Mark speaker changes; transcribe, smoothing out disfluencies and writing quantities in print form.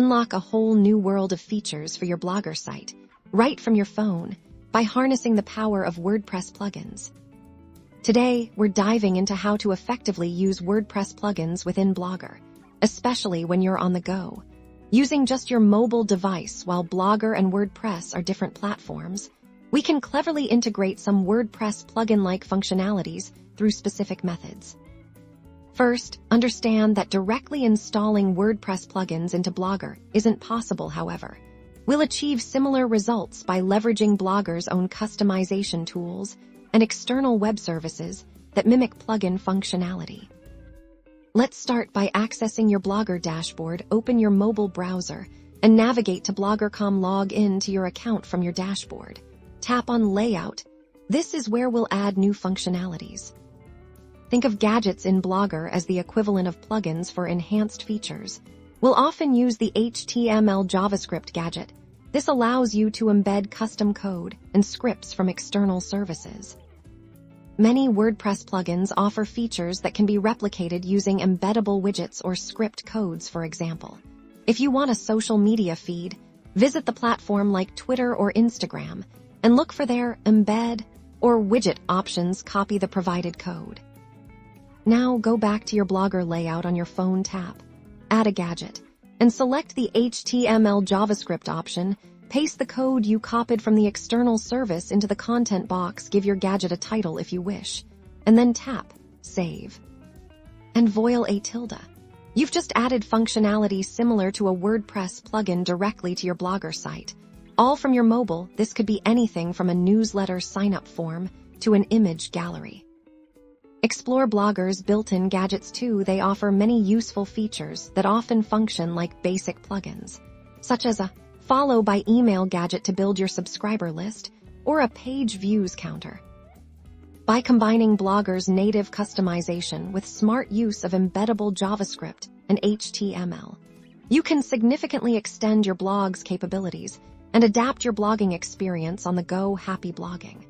Speaker 1: Unlock a whole new world of features for your Blogger site, right from your phone, by harnessing the power of WordPress plugins. Today, we're diving into how to effectively use WordPress plugins within Blogger, especially when you're on the go. Using just your mobile device while Blogger and WordPress are different platforms, we can cleverly integrate some WordPress plugin-like functionalities through specific methods. First, understand that directly installing WordPress plugins into Blogger isn't possible, however. We'll achieve similar results by leveraging Blogger's own customization tools and external web services that mimic plugin functionality. Let's start by accessing your Blogger dashboard. Open your mobile browser and navigate to Blogger.com. Log in to your account from your dashboard. Tap on Layout. This is where we'll add new functionalities. Think of gadgets in Blogger as the equivalent of plugins for enhanced features. We'll often use the HTML JavaScript gadget. This allows you to embed custom code and scripts from external services. Many WordPress plugins offer features that can be replicated using embeddable widgets or script codes, for example. If you want a social media feed, visit the platform like Twitter or Instagram and look for their embed or widget options. Copy the provided code. Now go back to your Blogger layout on your phone. Tap Add a gadget and select the HTML JavaScript option. Paste the code you copied from the external service into the content box. Give your gadget a title if you wish, and then tap Save. And voila, you've just added functionality similar to a WordPress plugin directly to your Blogger site. All from your mobile. This could be anything from a newsletter sign-up form to an image gallery. Explore Blogger's built-in gadgets too. They offer many useful features that often function like basic plugins, such as a follow by email gadget to build your subscriber list or a page views counter. By combining Blogger's native customization with smart use of embeddable JavaScript and HTML, you can significantly extend your blog's capabilities and adapt your blogging experience on the go. Happy blogging!